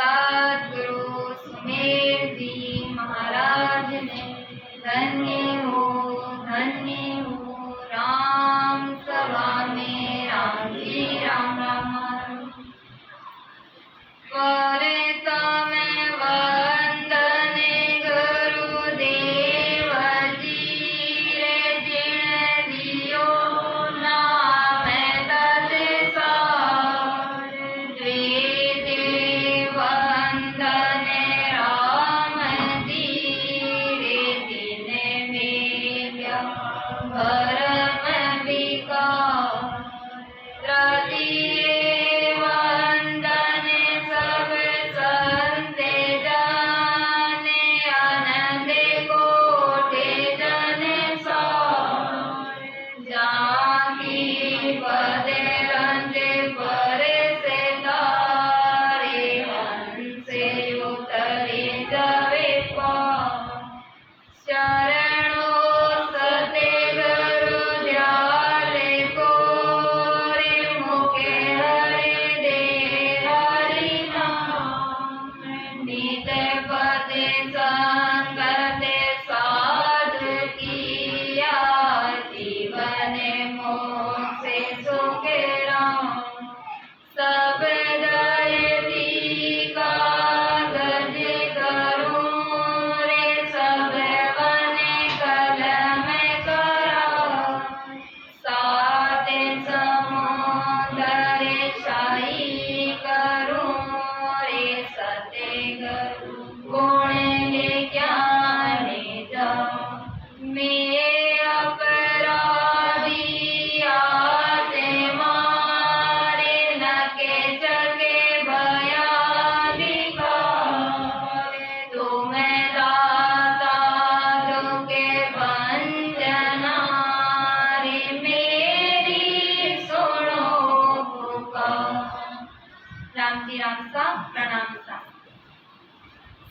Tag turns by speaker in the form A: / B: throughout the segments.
A: सद्गुरु सुमेर जी महाराज ने धन्य हो राम सभा में राम जी राम राम करे तमें वंदने गुरुदेव जी रे जिण दियो नाम तसे सार द्वे वंदने राम जी रे जिन मेल्या भरम विकार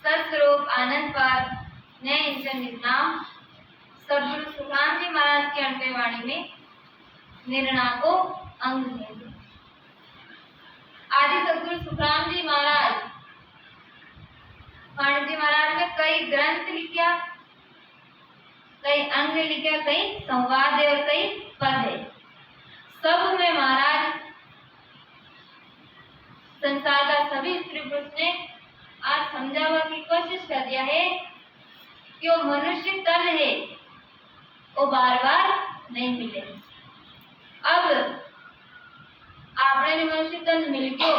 A: सतस्वरूप आनंद पाद ने इनसे नाम सद्गुरु सुखराम जी महाराज की 8वीं वाणी में निर्णय को अंग है। आदि सद्गुरु सुखराम जी महाराज वाणी जी महाराज ने कई ग्रंथ लिखा, कई अंग लिखे, कई संवाद है और कई पद है। सब में महाराज संसार का सभी स्त्री पुरुष ने आज समझावा की कोशिश कर दिया है कि वो मनुष्य तन है, वो बार बार नहीं मिले। अब आपने मनुष्य तन मिल गयो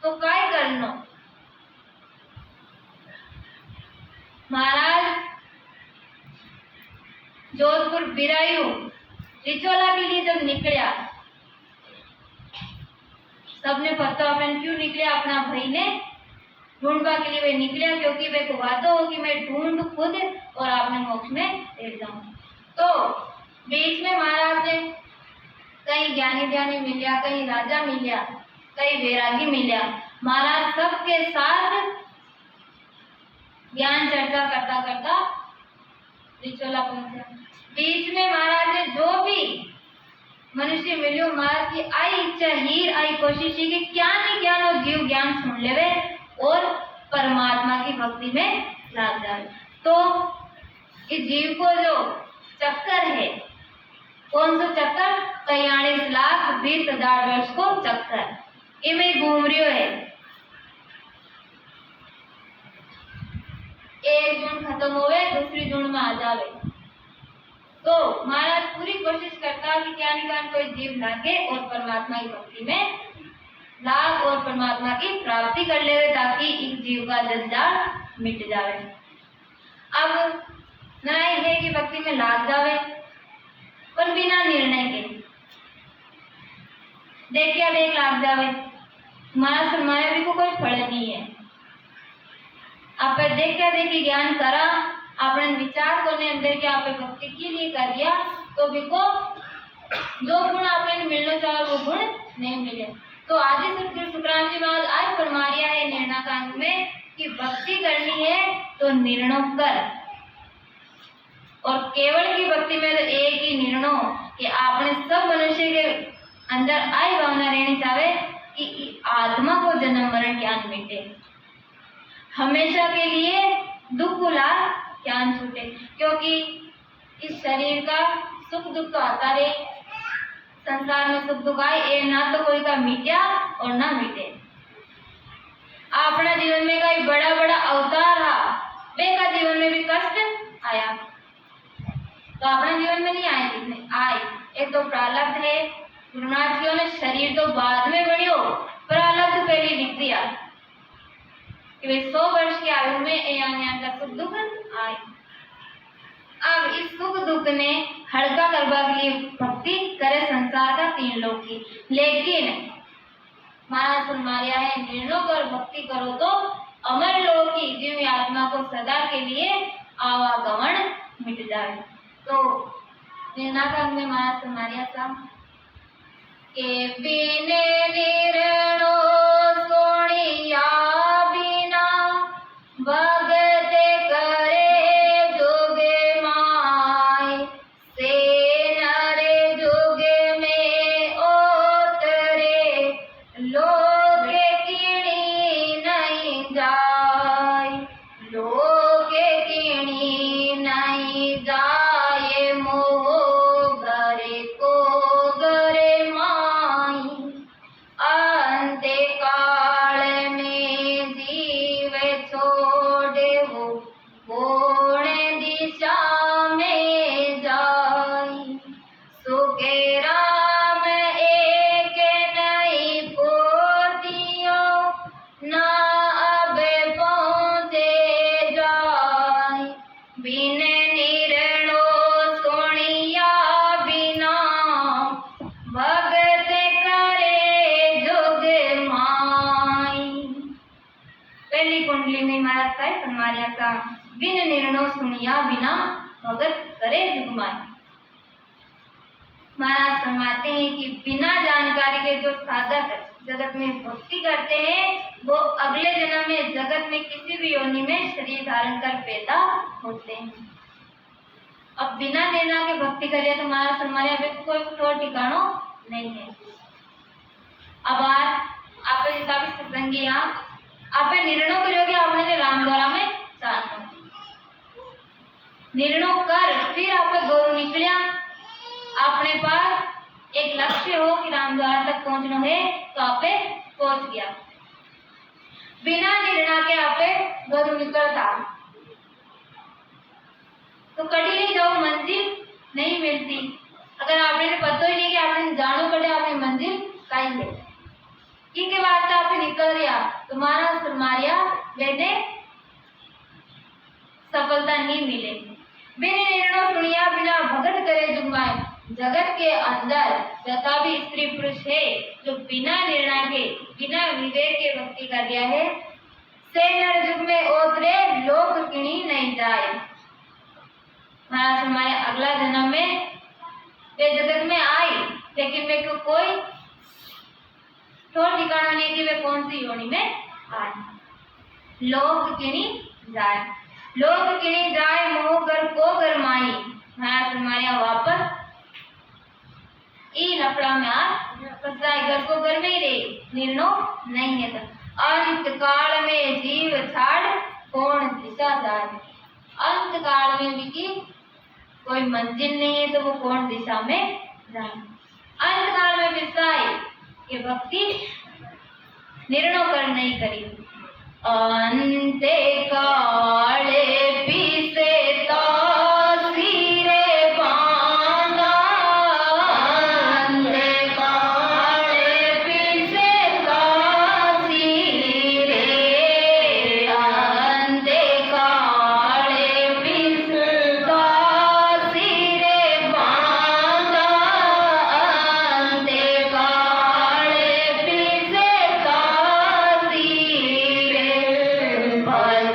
A: तो काय करनो। महाराज जोधपुर बिरायू रिचोला के लिए जब निकलिया, सबने पता अपन क्यों निकले, अपना भाई ने ढूंढवा के लिए वे निकलिया, क्योंकि वे को वादा हो कि मैं ढूंढ खुद और आपने मोक्ष में ले जाऊं। तो बीच में महाराज ने कई ज्ञानी ध्यानी मिलिया, कई राजा मिलिया, कई वैरागी मिलिया। महाराज सबके साथ ज्ञान चर्चा करता करता रिचोला पहुंचा। बीच में महाराज ने जो भी मनुष्य मिलो, महाराज की आई इच्छा हीर आई कोशिश की कि क्या नहीं ज्ञान और जीव ज्ञान सुन लेवे और परमात्मा की भक्ति में लाग जाए। तो इस जीव को जो चक्कर है, कौन सा चक्कर? 43,20,000 वर्ष को चक्कर, इमें घूम रियो है। एक जून खत्म होवे, दूसरी जून में आ जावे। तो महाराज पूरी कोशिश करता कि क्या निकाल कोई जीव लागे और परमात्मा की भक्ति में लाग और परमात्मा की प्राप्ति कर ले, ताकि इस जीव का जंजाल मिट जावे। अब नहीं है कि भक्ति में लाग जावे, पर बिना निर्णय के देख लाग जावे। माया फरमाया भी को कोई फल नहीं है। आप देखी ज्ञान करा, आपने विचार करने अंदर के आप भक्ति के लिए कर दिया, तो भी को जो गुण आपने मिलना चाहे वो गुण नहीं मिले। तो आदि सद्गुरु सुखराम जी महाराज आज फरमा रिया है निर्णय कांड में कि भक्ति करनी है तो निर्णय कर, और केवल की भक्ति में तो एक ही निर्णय कि आपने सब मनुष्य के अंदर आई भावना रहनी चाहे कि आत्मा को जन्म मरण ज्ञान मिटे, हमेशा के लिए दुख भुला ज्ञान छूटे। क्योंकि इस शरीर का सुख दुख तो आता रहे, संसार में सुख दुख आए, ये ना तो कोई का मिट्या और ना मिटे। अपना जीवन में कई बड़ा बड़ा अवतार रहा, वे का जीवन में भी कष्ट आया, तो अपना जीवन में नहीं आए, जितने आए। एक तो प्रारब्ध है, गुरुनाथ ने शरीर तो बाद में बढ़ियो, प्रारब्ध पहले लिख दिया कि वे 100 वर्ष की आयु में यहाँ का सुख दुख आए। अब इस सुख दुख ने हल्का करवा के लिए भक्ति करे संसार का 3 लोग की, लेकिन महाराज फरमाया है निर्णय कर भक्ति करो तो अमर लोग की जीव आत्मा को सदा के लिए आवागमन मिट जाए। तो निर्णय में महाराज फरमाया था के बिने निर्णो सोनिया बिना भगत करे जोगे माय से नरे जोगे में ओतरे लोगे किणी नहीं जाय, लोगे किणी नहीं जाए मोह घरे को घरे अंते काल में जीव छोड़े हो कोण दिशा में जाई, सुखे राम एक नहीं पोतियो ना अब पहुँचे जाई, बिन निर्णो सोनिया बिना भगत करे जोगे माई। पहली कुंडली में महाराज का फरमाया था बिन निर्णय सुनिया बिना भगत करे जुग माई। महाराज फरमाते हैं कि बिना जानकारी के जो साधक जगत में भक्ति करते हैं वो अगले जन्म में जगत में किसी भी योनि में शरीर धारण कर पैदा होते हैं। अब बिना निर्णय के भक्ति करिए तो महाराज फरमाया कोई ठोर ठिकानो नहीं है। अब आप जितना भी सत्संगी आप निर्णय करोगे, आपने राम द्वारा में चाहना निर्णय कर फिर आप गौरव निकलिया, अपने पास एक लक्ष्य हो कि राम द्वारा तक पहुंचना है तो आप पहुंच गया। बिना निर्णय के आप गौरव निकलता तो कभी नहीं जाओ, मंजिल नहीं मिलती। अगर आपने पता ही नहीं कि आपने जानो पड़े आपने मंजिल कहीं है के वास्ते आप निकल रहा तो महाराज फरमाया बेटे सफलता नहीं मिलेगी। बिना निर्णय सुनिया बिना भगत करे जुगमाए, जगत के अंदर जता भी स्त्री पुरुष है जो बिना निर्णय के बिना विवेक के भक्ति कर दिया है, से नर जुग में ओतरे लोक किणी नहीं जाए। महाराज हमारे अगला जन्म में वे जगत में आई, लेकिन वे को कोई ठोर ठिकाना नहीं कि वे कौन सी योनि में आए। लोक किणी जाए, लोक किणी जाए मोह घर को घर माई। महाराज हमारे वापस ई लफड़ा में फंसाए, घर को घर में ही रहे, निर्णय नहीं है। तो अंत काल में जीव छाड़ कौन दिशा जाए। अंत काल में भी की कोई मंजिल नहीं है तो वो कौन दिशा में जाए। अंत काल में विसाई ये भक्ति निर्णय कर नहीं करी। अंते काले पीसे
B: Bye.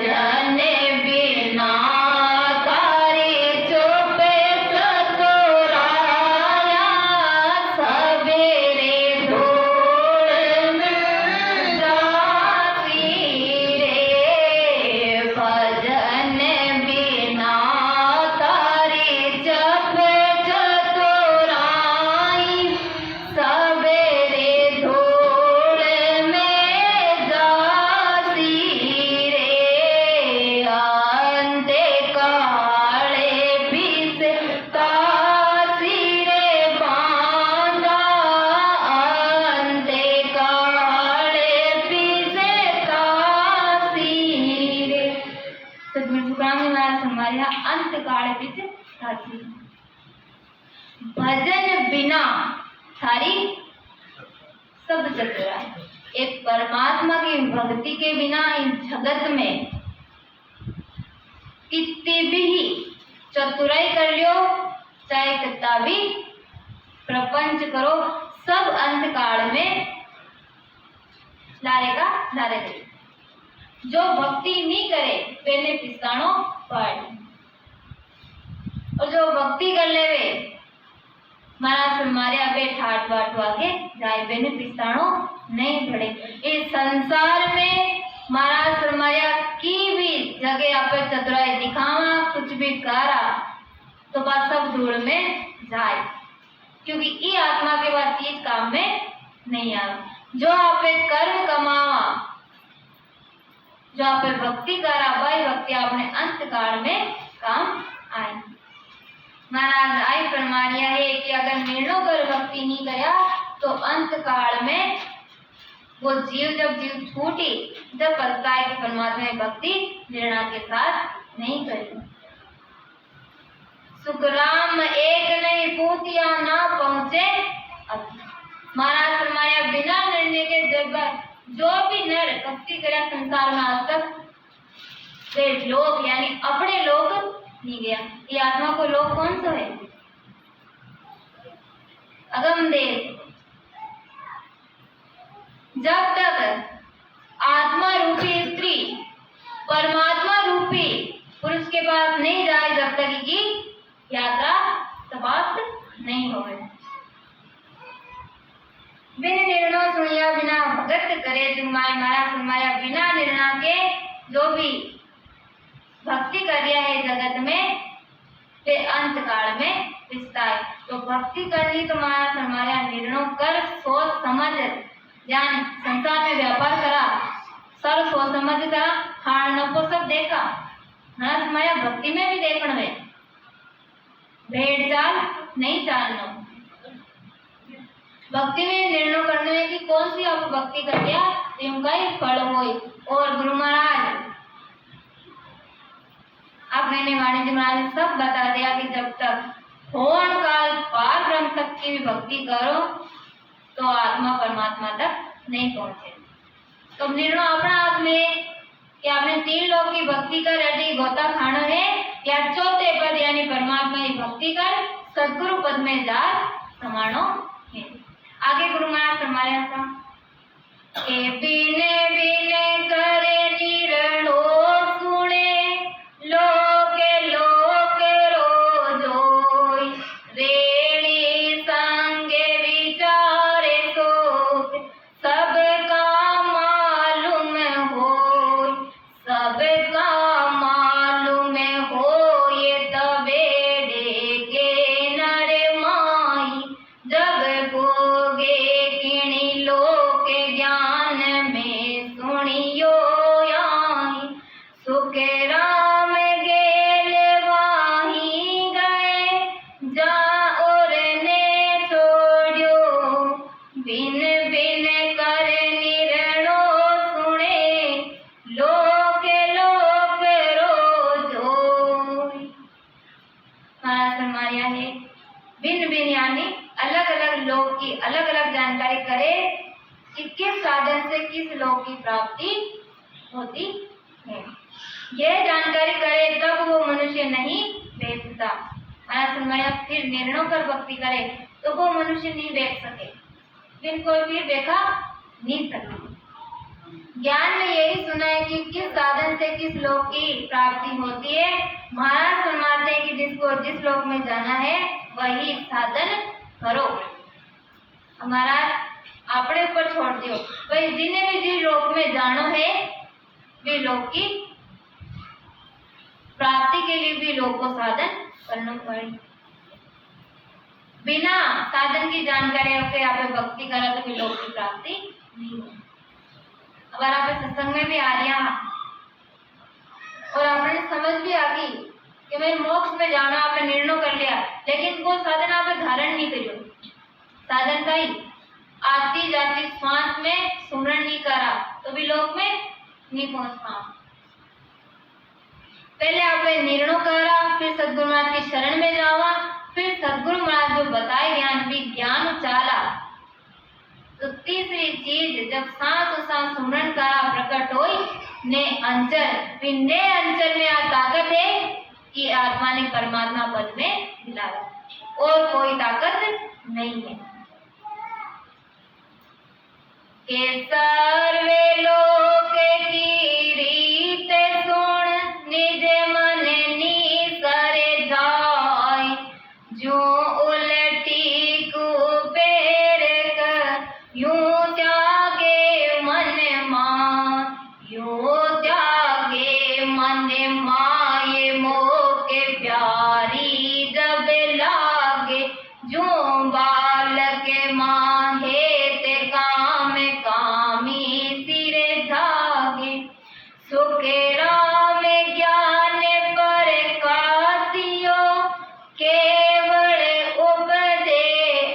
A: अंत काल बिच थाती। भजन बिना थारी सब चतुरा। एक परमात्मा की भक्ति के बिना इस जगत में कितनी भी चतुराई कर लियो, चाहे कितना भी प्रपंच करो, सब अंत काल में लारेगा लारे दे। जो भक्ति नहीं करे पहले पिसानो पड़, और जो भक्ति कर लेवे मारा मारे अबे ठाट बाट वाके जाए बेने पिसानो नहीं पड़े। इस संसार में मारा मारिया की भी जगह आप चतुराई दिखावा, कुछ भी करा तो बात सब धूल में जाए, क्योंकि ये आत्मा के बाद चीज काम में नहीं आवे। जो आप कर्म कमावा, जो आप भक्ति करा, वही भक्ति आपने अंत काल में काम आए। महाराज आई फरमाया है कि अगर निर्णय कर भक्ति नहीं करा तो अंत काल में वो जीव जब जीव छूटी जब पछताए कि परमात्मा की भक्ति निर्णय के साथ नहीं करी। सुखराम एक नहीं पूतिया ना पहुंचे। महाराज फरमाया बिना निर्णय के जब जो भी नर भक्ति करे संसार में आज तक वे लोग यानी अपने लोग नहीं गया। ये आत्मा को लोग कौन सा है? अगम देश। जब तक आत्मा रूपी स्त्री परमात्मा रूपी पुरुष के पास नहीं जाए, जब तक की यात्रा समाप्त नहीं हो। बिन निर्णय सुनिया बिना भगत करे तुम्हारे मारा सुनमाया। बिना निर्णय के जो भी भक्ति कर रहा है जगत में वे अंत काल में पिसता है। तो भक्ति करनी तो मारा हमारा निर्णय कर सोच समझ ज्ञान संसार में व्यापार करा, सर्व सोच समझ करा, खान नफो सब देखा। हमारा भक्ति में भी देखना है, भेड़ चाल नहीं चालना। भक्ति में निर्णय करने में कि कौन सी आप भक्ति कर दिया उनका ही फल होई। और गुरु महाराज आपने वाणिज्य महाराज सब बता दिया कि जब तक होन काल पार ब्रह्म तक की भी भक्ति करो तो आत्मा परमात्मा तक नहीं पहुंचे। तो निर्णय अपना आप में कि आपने 3 लोग की भक्ति कर यदि गोता खाना है या चौथे पद यानी परमात्मा की भक्ति कर सदगुरु पद में जा समानो है। आगे गुरु महाराज फरमाया था के बिने बिने करे निरणो सुने लोके लोके रोजोई रेणी संगे विचारे सोच सबका मालूम हो, सबका मालूम हो ये तबेड़े के नर माई जब भोगे किणी लोके ज्ञान में सुनियो आई। सुख राम गेल वाही गए जा और ने छोड़ियो बिन बिन कर निरणो सुने लोके लोक रोजो। माया है भिन्न भिन्न यानी अलग अलग लोक की अलग अलग जानकारी करे कि किस साधन से किस लोक की प्राप्ति होती है। यह जानकारी करे तब वो मनुष्य नहीं बेचता। माया फिर निर्णयों पर भक्ति करे तो वो मनुष्य नहीं बेच सके, फिर कोई फिर देखा नहीं सके। ज्ञान में यही सुना है कि किस साधन से किस लोक की प्राप्ति होती है। महाराज फरमाते हैं कि जिसको जिस लोक में जाना है वही साधन करो। हमारा अपने ऊपर छोड़ दियो भाई, जिन्हें भी जिस लोक में जानो है वे लोक की प्राप्ति के लिए भी लोक को साधन करना पड़े। बिना साधन की जानकारी से आप भक्ति करा तो भी लोक की प्राप्ति नहीं हो। अगर आप सत्संग में भी आ रहा और आपने समझ भी आ गई कि मैं मोक्ष में जाना, आपने निर्णय कर लिया, लेकिन वो साधन आप धारण नहीं करियो। साधन का ही आती जाती श्वास में सुमरण नहीं करा तो भी लोक में नहीं पहुंच पाओ। पहले आपने निर्णय करा, फिर सदगुरु महाराज की शरण में जावा, फिर सदगुरु महाराज जो बताए ज्ञान भी ज्ञान उचाला। तो तीसरी चीज जब सांस सांस सुमरन करा प्रकट होई ने अंचल, पिंडे अंचल में आ ताकत है कि आत्मा ने परमात्मा पद में मिलाया, और कोई ताकत नहीं है। के सर्वे लोक की रीत सुन निज मन निसर जाय, जो उलटी कुबेर कर यूं त्यागे मन मान, यूं त्यागे मन माये मोह के प्यारी जब लागे, जो बालक माहे ते काम कामी सिरे जागे, सुखे राम ज्ञान पर कासियो केवल उपदे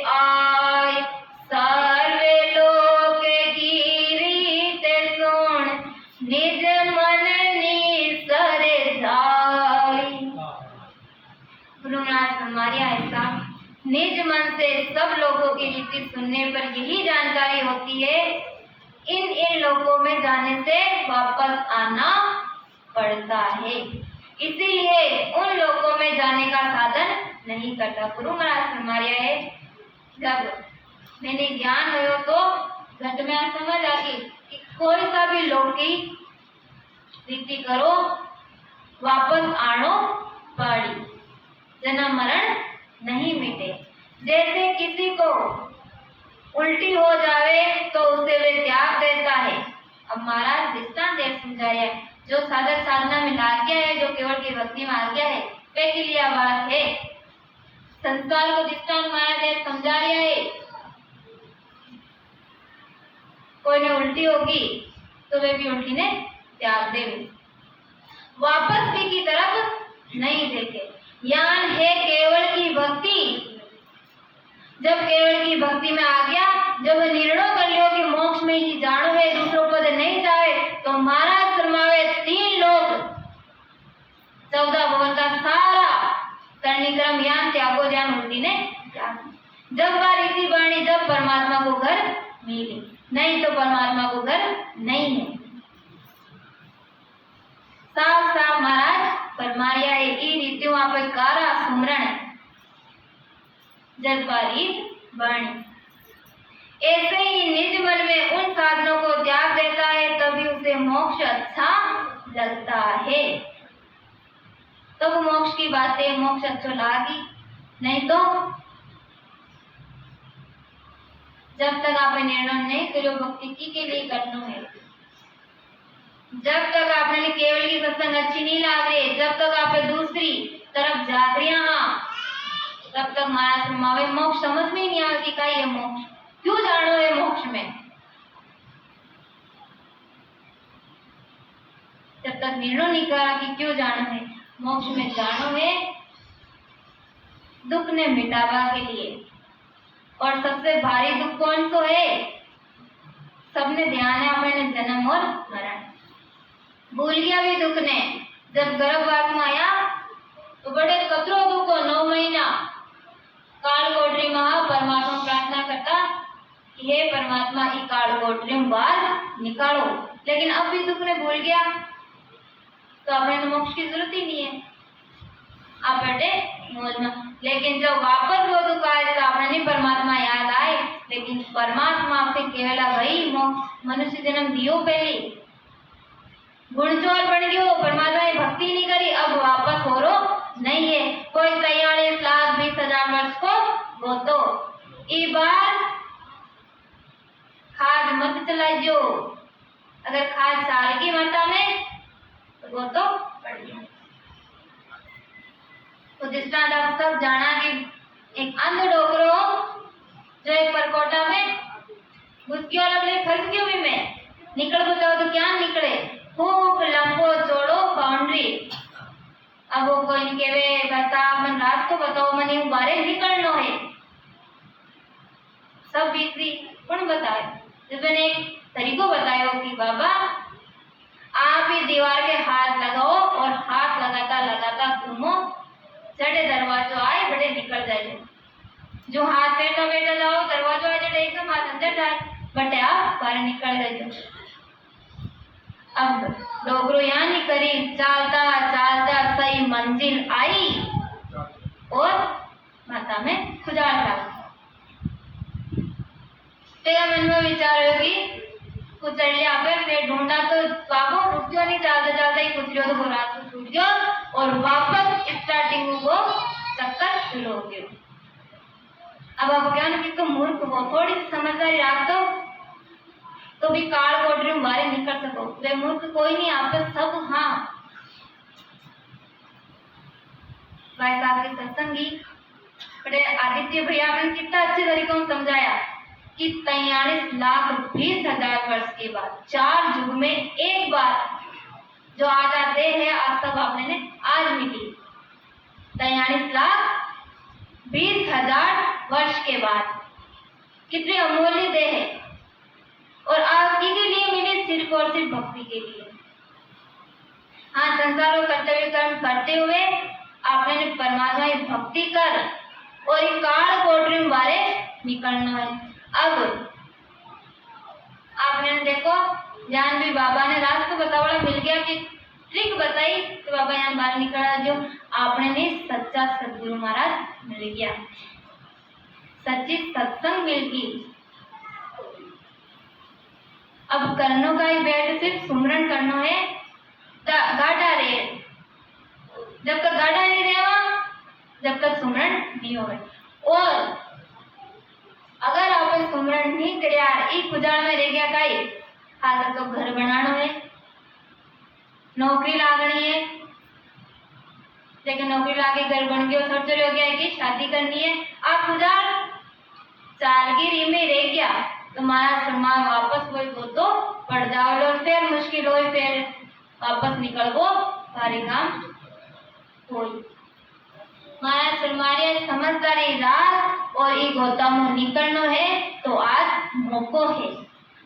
A: आय, सर्वे लोक की रीत सुन निज मन निसर जाय। गुरु महाराज हमारे ऐसा निज मन से सब लोगों की रीति सुनने पर यही जानकारी होती है, इन लोगों में जाने से वापस आना पड़ता है, इसीलिए उन लोगों में जाने का साधन नहीं करता। गुरु महाराज हमारे है जब मैंने ज्ञान हो तो घट में समझ आ गई कि कोई सा भी लौकी रीति करो वापस आनो पड़ी, जन्म मरण नहीं मिटे। जैसे किसी को उल्टी हो जावे तो उसे वे त्याग देता है। अब महाराज दृष्टांत समझा है, जो साधक साधना में लाग गया है, जो केवल की भक्ति में आ गया है, वे के लिए बात है। संसार को दृष्टांत महाराज समझा रहा है, कोई ने उल्टी होगी तो वे भी उल्टी ने त्याग देवे, वापस भी की तरफ नहीं देखे। ज्ञान है केवल की भक्ति, जब केवल की भक्ति में आ गया, जब निर्णय कर लियो कि मोक्ष में ही जानो है, दूसरों पद नहीं जाए, तो महाराज फरमावे 3 लोक 14 भवन का सारा कर्णिक्रम ज्ञान त्यागो ज्ञान उल्टी ने त्याग। जब वह रीति बाणी जब परमात्मा को घर मिले, नहीं तो परमात्मा को घर नहीं है। साफ साफ महाराज फरमाया है ई रीतियों आप कारा सुमरण जज्बारीत वाणी। ऐसे ही निज मन में उन साधनों को त्याग देता है, तभी उसे मोक्ष अच्छा लगता है। तब मोक्ष की बातें मोक्ष अच्छा लागी, नहीं तो जब तक आपने निर्णय नहीं करो भक्ति की के लिए करना है, जब तक आपने केवल की सत्संग अच्छी नहीं लाग रही, जब तक आप दूसरी तरफ जाग रही तब तक महाराज फरमावे मोक्ष समझ में ही नहीं आती का ये मोक्ष क्यों जानो है। मोक्ष में जब तक निर्णय नहीं करा कि क्यों जाना है, मोक्ष में जानो है दुख ने मिटावा के लिए। और सबसे भारी दुख कौन सो है, सबने ध्यान है अपने जन्म और मरण भूल गया भी दुख ने। जब गर्भवास में आया तो बड़े कतरो दुख को 9 महीना काल कोठरी में परमात्मा प्रार्थना करता कि हे परमात्मा ई काल कोठरी में बाहर निकालो, लेकिन अब भी दुख ने भूल गया तो अपने तो मोक्ष की जरूरत ही नहीं है, आप बैठे मौज में। लेकिन जब वापस वो दुख आए तो आपने नहीं परमात्मा याद आए, लेकिन परमात्मा आपसे केवला भाई मनुष्य जन्म दियो पहले गुणचोर बन गयो, परमात्मा ने भक्ति नहीं करी, अब वापस हो रो नहीं है। कोई 43,20,000 वर्ष को वो तो ई बार खाद मत चलाइयो, अगर खाद साल की मात्रा में तो वो तो बढ़ गया। तो दृष्टांत आप सब जाना कि एक अंध डोकरो जो एक परकोटा में घुस गयो, लगले फंस गयो भी में निकल बताओ तो क्या निकले, खूब लंबो चौड़ो बाउंड्री। अब वो कोई नहीं कहे बता मन रास्तो बताओ मने बारे निकलनो है, सब बीती कौन बताए। जब मैंने एक तरीको बताया कि बाबा आप ही दीवार के हाथ लगाओ और हाथ लगा घूमो, जड़े दरवाजो आए बड़े निकल जाए। जो हाथ बैठा बैठा जाओ दरवाजो आ जड़े एकदम हाथ अंदर जाए बटे आप बाहर निकल जाए। अब डोगरो यहाँ नहीं करी, चालता चालता सही मंजिल आई और माता में खुजाल डाल। तेरा मन में विचार होगी कुछ लिया पे ढूंढा तो बाबू रुक गयो नहीं, चालता चालता ही कुछ लियो तो वो रास्ता छूट गयो और वापस स्टार्टिंग को चक्कर शुरू हो गयो। अब आप क्या ना कि तुम मूर्ख हो, थोड़ी सी समझदारी रख दो तो भी काल कोठरी में बाहर निकल सको। वे मूर्ख कोई नहीं, आप सब हाँ भाई साहब के सत्संगी बड़े आदित्य भैया ने कितना अच्छे तरीके से समझाया कि 43,20,000 वर्ष के बाद 4 युग में एक बार जो आज आते हैं आज तक आपने ने आज मिली 43,20,000 वर्ष के बाद कितनी अमूल्य देह है और आपकी के लिए मिली सिर्फ और सिर्फ भक्ति के लिए। हाँ, संसार और कर्तव्य कर्म करते हुए आपने परमात्मा की भक्ति कर और एक काल कोठरी में बारे निकलना है। अब आपने देखो जान भी बाबा ने रास्ता बतावड़ा मिल गया कि ट्रिक बताई तो बाबा यहाँ बाहर निकला। जो आपने नहीं सच्चा सदगुरु महाराज मिल गया, सच्ची सत्संग मिल गई। अब करनो का ही बैठ सिर्फ सुमरन करनो है, गाढ़ा रहे। जब तक गाढ़ा नहीं रहेगा जब तक सुमरन नहीं होगा। और अगर आप सुमरन नहीं करिया एक खुजाल में रह गया काई हाल तो घर बनाना है, नौकरी लागनी है, लेकिन नौकरी लाके घर बन गया छोटे हो गया है कि शादी करनी है। आप खुजाल चालगिरी में रह गया तो मारा सम्मान वापस वही वो तो पड़ जाओ लो, फिर मुश्किल हो फिर वापस निकल वो भारी काम हो। मारा सम्मानिया समझदारी रात और एक गौतम निकलनो है तो आज मौको है।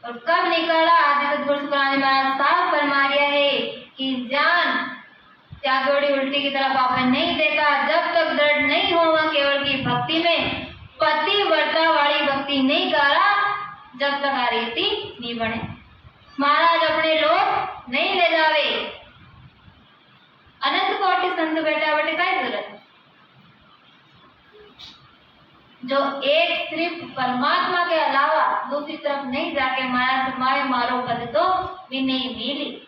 A: और कब निकला आदि सदगुरु शुक्रानी महाराज साफ फरमा दिया है कि जान त्यागोड़ी उल्टी की तरफ आपने नहीं देखा जब तक दृढ़ नहीं होगा केवल की भक्ति में पतिव्रता वाली भक्ति नहीं करा जब तक आरीति नहीं बने। महाराज अपने लोग नहीं ले जावे, अनंत कोटि संत बैठा बैठे क्या जरूरत। जो एक सिर्फ परमात्मा के अलावा दूसरी तरफ नहीं जाके माया समाये मारो पद तो भी नहीं मिली।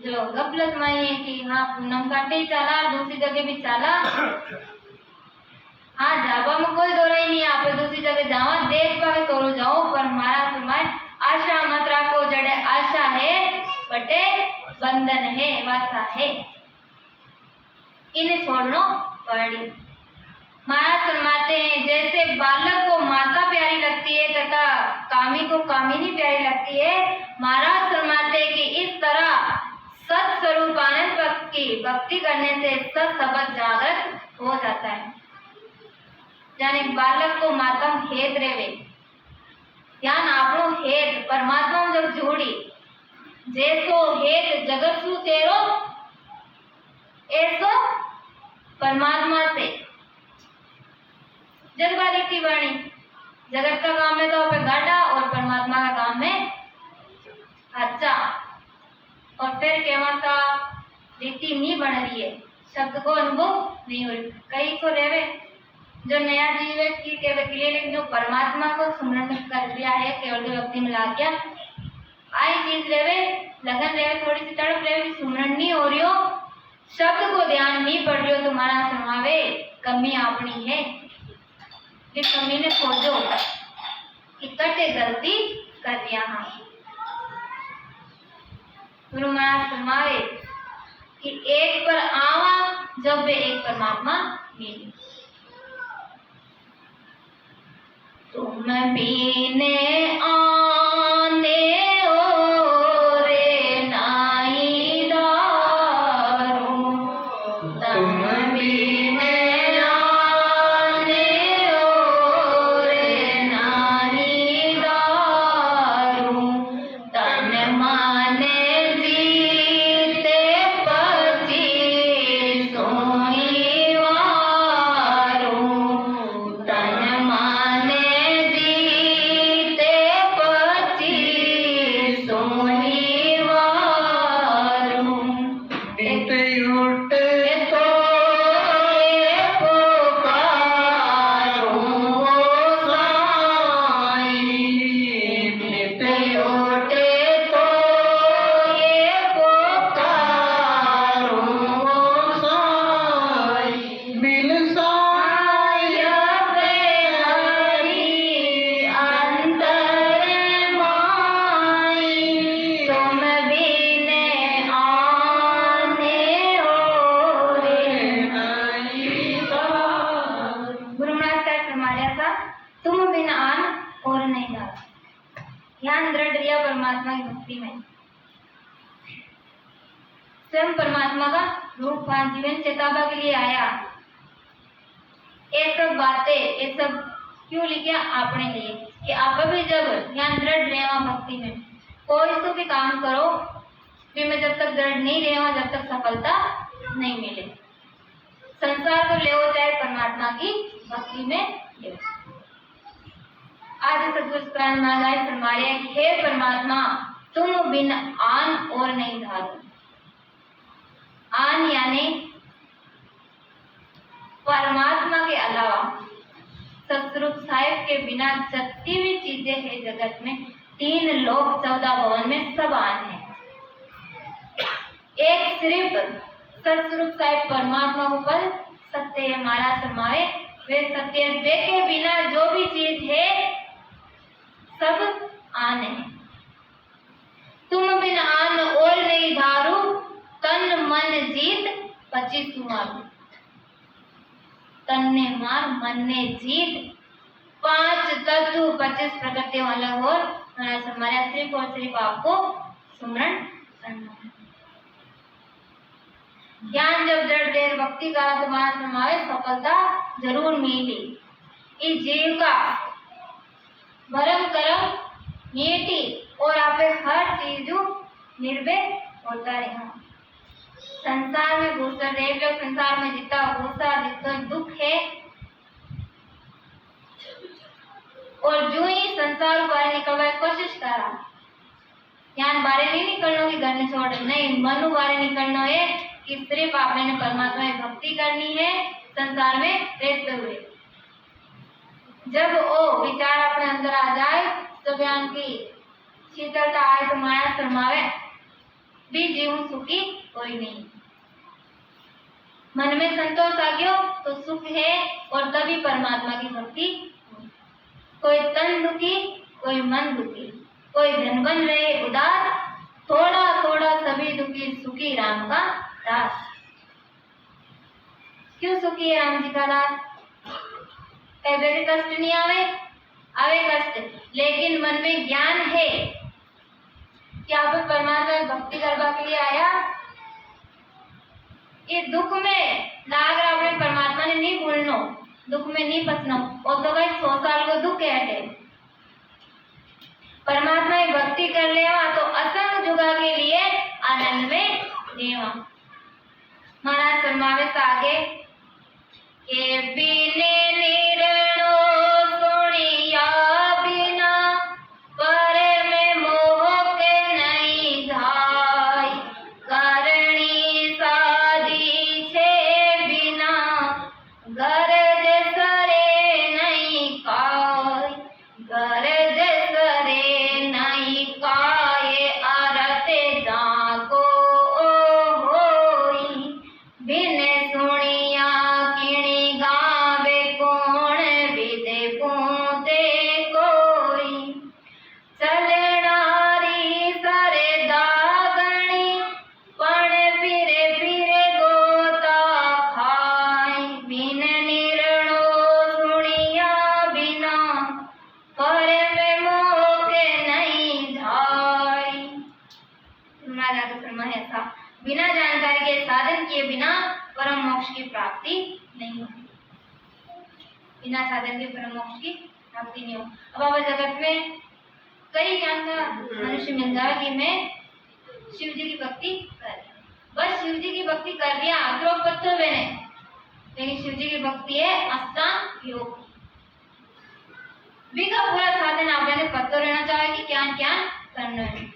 A: जो गफलत में है कि हाँ पूनम काटे चला दूसरी जगह भी चला, हाँ जाबा में कोई दौरा ही नहीं, आप दूसरी जगह जाओ देख पावे तो जाओ पर मारा समाये आशा मत रखो। जड़े आशा है बटे बंधन है वासा है, इन्हें छोड़नो पड़ी। महाराज फरमाते हैं जैसे बालक को माता प्यारी लगती है तथा कामी को कामिनी प्यारी लगती है, महाराज फरमाते हैं कि इस तरह सत्स्वरूप आनंद भक्त की भक्ति करने से सत्सबद जागृत हो जाता है। यानी बालक को माता हेत रेवे यान आपनो हेत परमात्मा में जब जोड़ी जैसो हेत जगत सु तेरो ऐसो परमात्मा से जगवादी की वाणी। जगत का काम है तो अपन गाढ़ा और परमात्मा का काम है अच्छा। और फिर कहता रीति नहीं बन रही है, शब्द को अनुभव नहीं हो रही। कई को रेवे जो नया जीव की केवल के लिए, लेकिन जो परमात्मा को सुमरन कर लिया है केवल व्यक्ति में ला गया आई चीज लेवे लगन लेवे थोड़ी सी तड़प लेवे सुमरन नहीं हो रही हो, शब्द को ध्यान नहीं पड़ रही हो, तुम्हारा समावे कमी अपनी है। इस कमी ने खोजो कि कटे गलती कर दिया। हाँ गुरु महाराज फरमावे कि एक पर आवा जब वे एक परमात्मा मिले। तुम पीने आने ओ रे नाई दारू, तुम पीने आने ओ रे नाई दारू, तन माने जीते पची ध्यान दृढ़ दिया परमात्मा की भक्ति में, स्वयं परमात्मा का रूप जीवन चेतावा के लिए आया। ये सब बातें, ये सब क्यों लिखे आपने लिए कि आप भी जब ध्यान दृढ़ रहेगा भक्ति में, कोई तो भी काम करो भी मैं जब तक दृढ़ नहीं रहेगा जब तक सफलता नहीं मिले। संसार को ले चाहे परमात्मा की भक्ति में ले। आज सतगुरु महाराज फरमा रहे हैं कि हे परमात्मा तुम बिन आन और नहीं धारो। आन यानी परमात्मा के अलावा सतरूप साहिब के बिना जितनी भी चीजें हैं जगत में, 3 लोक 14 भवन में सब आन है। एक सिर्फ सतरूप साहिब परमात्मा को पल सत्य है। महाराज फरमाए वे सत्य देखे बिना जो भी चीज है सब आन है। तुम बिन आन और नहीं धारू, तन मन जीत 25 मारू। तन ने मार, मन ने जीत, 5 तत्व 25 प्रकृति वाला और हमारा सिर्फ और सिर्फ आपको सुमरण करना है। ज्ञान जब दृढ़ देर भक्ति का तुम्हारा समावेश सफलता जरूर मिली। इस जीव का भरम करम नीति और आपे हर चीज निर्भय होता रहा। संसार में घुसकर देख लो, संसार में जितना गुस्सा जितना दुख है, और जो ही संसार बाहर निकलने की कोशिश करा, ज्ञान बारे नहीं निकलना कि घर छोड़ नहीं, मनु बारे निकलना है कि सिर्फ आपने परमात्मा की भक्ति करनी है संसार में रहते हुए। जब वो विचार अपने अंदर आ जाए तो ज्ञान की शीतलता आए तो माया शर्मावे भी जीवन सुखी कोई नहीं। मन में संतोष आ गया तो सुख है और तभी परमात्मा की भक्ति। कोई तन दुखी, कोई मन दुखी, कोई धनवन रहे उदास, थोड़ा थोड़ा सभी दुखी, सुखी राम का दास। क्यों सुखी है राम जी का दास? कभी कष्ट नहीं आवे कष्ट, लेकिन मन में ज्ञान है कि आप परमात्मा की भक्ति करवा के लिए आया। इस दुख में लाग रहा अपने परमात्मा ने नहीं भूलना, दुख में नहीं फंसना, और तो भाई 100 साल को दुख है। परमात्मा की भक्ति कर लेवा तो असंग जुगा के लिए आनंद में देवा। महाराज फरमावे आगे के बिने निरणो सुनिया बिना, पर में मोह के नहीं धाय, करणी साधी छे बिना, गरज सरे नहीं काय, गरज सरे नहीं काय, आरते जाको होई, बिन सुनिया किणी गावे कौन, विदे पूते कोई, चलनारी सरे दागणी, पण फिरे फिरे गोता खाय, बिन निरणो सुनिया बिना, पर में मोह के नहीं धाय। महाराज फरमाया ऐसा बिना जानकारी के साधन किए बिना परम मोक्ष की प्राप्ति नहीं होती। बिना साधन के परम मोक्ष की प्राप्ति नहीं हो। अब आप जगत में कई ज्ञान का मनुष्य मिल जाए कि मैं शिव जी की भक्ति कर, बस शिव जी की भक्ति कर दिया पत्थर मैंने, लेकिन शिव जी की भक्ति है अष्टांग योग। भी का पूरा साधन आपने पत्थर रहना चाहिए कि क्या क्या करना है।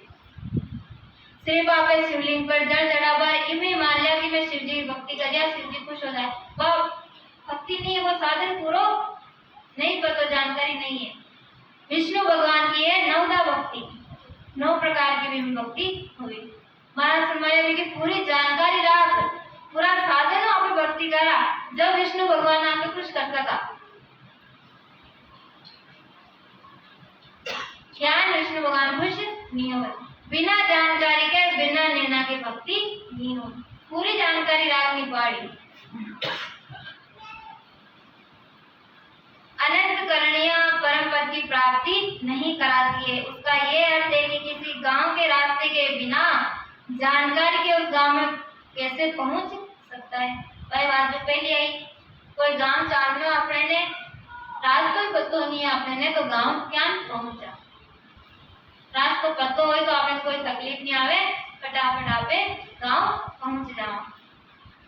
A: सिर्फ आप शिवलिंग पर जल चढ़ावा इमे मान लिया कि मैं शिव जी की भक्ति कर दिया, शिव जी खुश हो जाए, वह भक्ति नहीं है, वो साधन पूरा नहीं, पर तो जानकारी नहीं है। विष्णु भगवान की है 9 भक्ति, 9 प्रकार की भी भक्ति हुई। महाराज फरमाया कि पूरी जानकारी रख, पूरा साधन आप भक्ति करा, जब विष्णु भगवान आपको खुश कर सका। ज्ञान विष्णु भगवान खुश नहीं हो, बिना जानकारी के बिना निर्णय के भक्ति नहीं हो, पूरी जानकारी रखनी पड़ी। अनंत करणियां परम पद की प्राप्ति नहीं कराती है। उसका ये अर्थ है कि किसी गांव के रास्ते के बिना जानकारी के उस गांव में कैसे पहुंच सकता है। वही बात जो पहले आई, कोई गांव चालनो अपने ने रास्तो ही पतो नहीं है अपने ने तो गांव क्या पहुंचा। रास्तो पतो हो तो आपने कोई तकलीफ नहीं आवे, फटाफट आपे गांव पहुंच जाओ।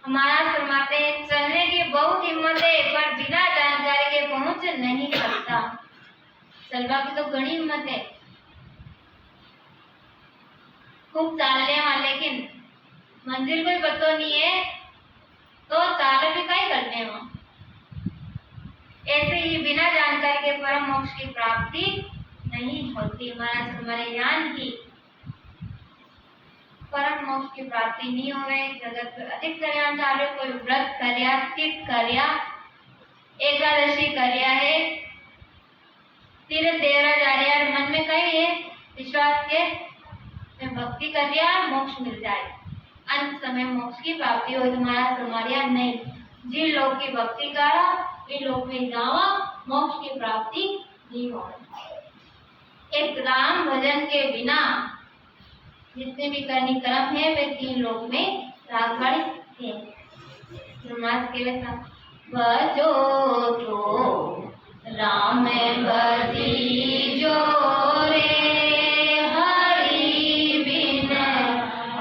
A: हमारा फरमाते हैं चलने की बहुत हिम्मत है पर बिना जानकारी के पहुंच नहीं सकता। चलवा की तो घनी हिम्मत है, खूब चालने वाले, लेकिन मंजिल कोई पतो नहीं है तो चाल भी कई करने हो। ऐसे ही बिना जानकारी के परम मोक्ष की प्राप्ति नहीं होती। महाराज हमारे ज्ञान की परम मोक्ष की प्राप्ति नहीं हो रही। जगत में अधिक कल्याण चालू, कोई व्रत कर्या, तीर्थ कर्या, एकादशी कर्या है, तीर्थ देवरा जा रहा है, मन में कई है विश्वास के मैं भक्ति कर्या मोक्ष मिल जाए, अंत समय मोक्ष की प्राप्ति हो। तुम्हारा समारिया नहीं, जिन लोग की भक्ति करा इन लोग में जावा मोक्ष की प्राप्ति नहीं हो। एक राम भजन के बिना जितने भी करनी कर्म है वे तीन लोक में रागवाड़ी है। के वैसा भजो तो राम भजी जो रे हरि बिन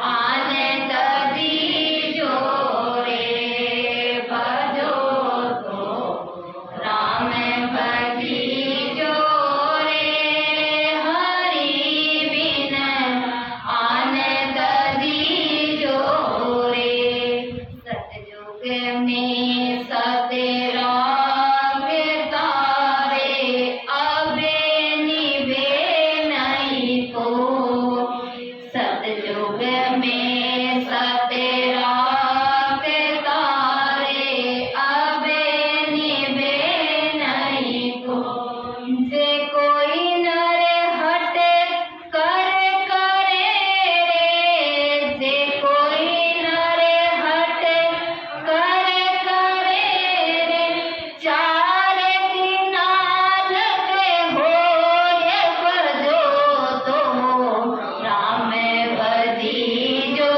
A: आनंद जी जो रे भजो तो राम भजी जो रे हरि बिन आनंद जी जो रे सतयुग में सतेरा सतयुग में सतेरा के तारे अबे निभे नहीं को। जे कोई नर हट करे करे रे, जे कोई नर हट करे करे रे, चार किनार के होए बजो तो राम भजी जो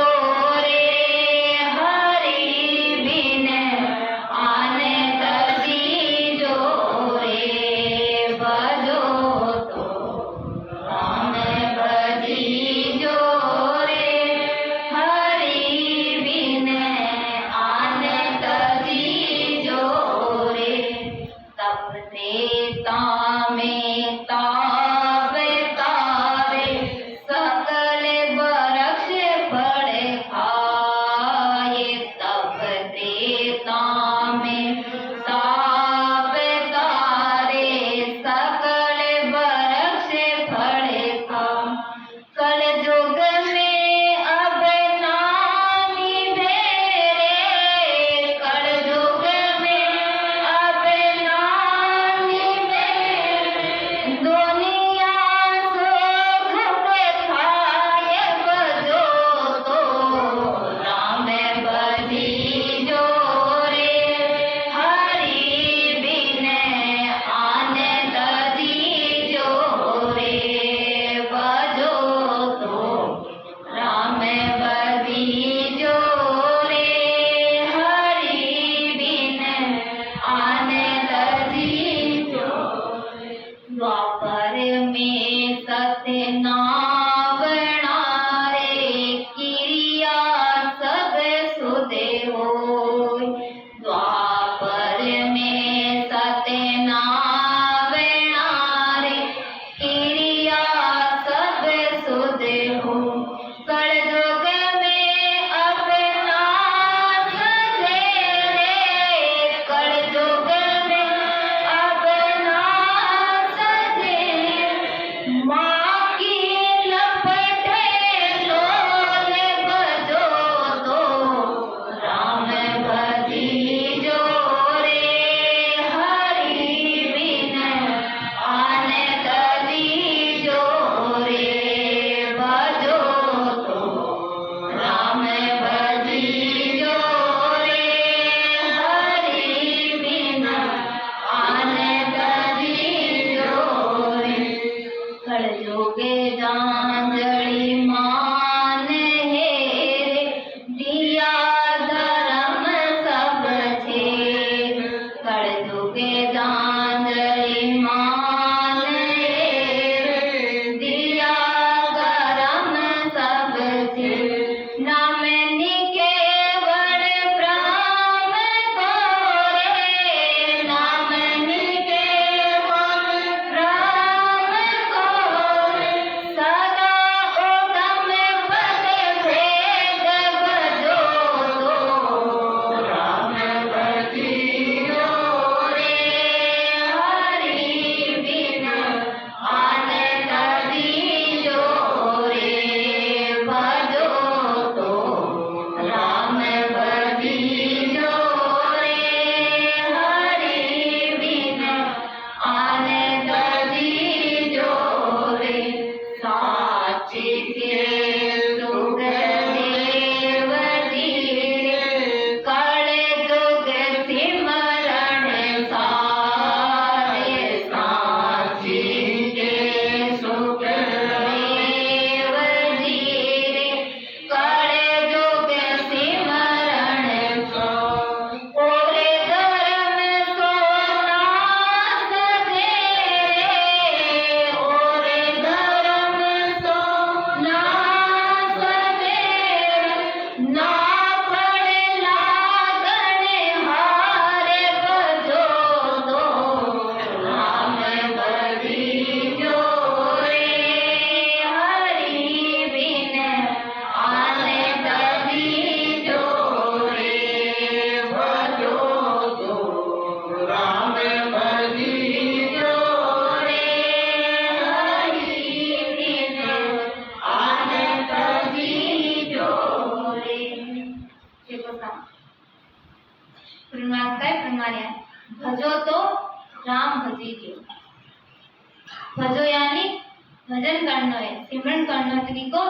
A: फरमाया भजो तो राम भजीजो। भजो यानी भजन करना है, सिमरन करना है किसको?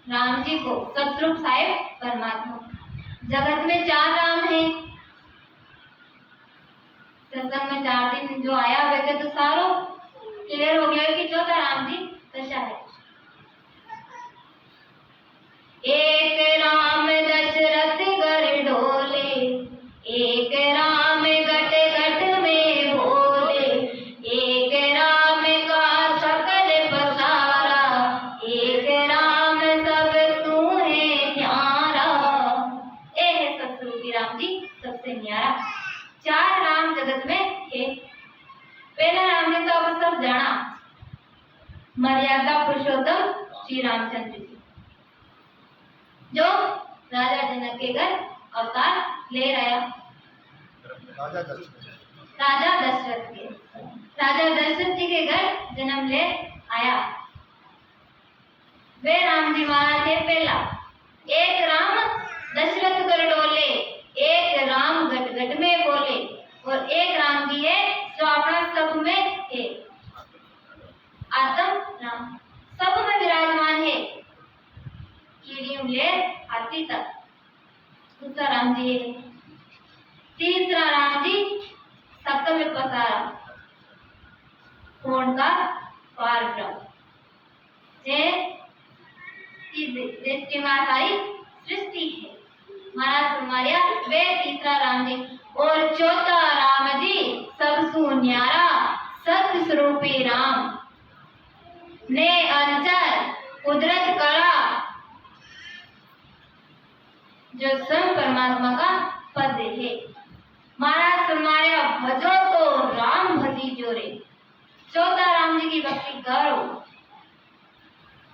A: राम जी को, सतरूप साहेब परमात्मा। जगत में 4 राम है। सत्संग में 4 दिन जो आया वे तो सारो क्लियर हो गया कि चौथा राम जी दशा है। एक राम दशरथ घर ढोले, एक राम घट घट में बोले, एक राम का सकल पसारा, एक राम सब तुम्हें न्यारा। ए है सतरूपी राम जी सबसे न्यारा। 4 राम जगत में है। पहला राम जी तो आप सब जाना, मर्यादा पुरुषोत्तम श्री रामचंद्र जी, जो राजा जनक के घर अवतार ले रहा। राजा दशरथ जी के घर जन्म ले आया। वे राम जी महाराज थे पहला। एक राम दशरथ कर डोले, एक राम घट घट में बोले, और एक राम जी है जो अपना सब में है, आत्म राम सब में विराजमान है, कीड़ियों ले हाथी तक। दूसरा राम जी है। तीसरा राम जी सकल पसारा, कौन का पार ब्रह्म जे दृष्टि में सारी सृष्टि है। महाराज फरमाया वे तीसरा राम जी। और चौथा राम जी सबसु न्यारा, सत्य स्वरूपी राम ने अंचर कुदरत करा, जो स्वयं परमात्मा का पद है। महाराज फरमाया भजो तो राम भजीजो रे। चौथा राम जी की भक्ति करो,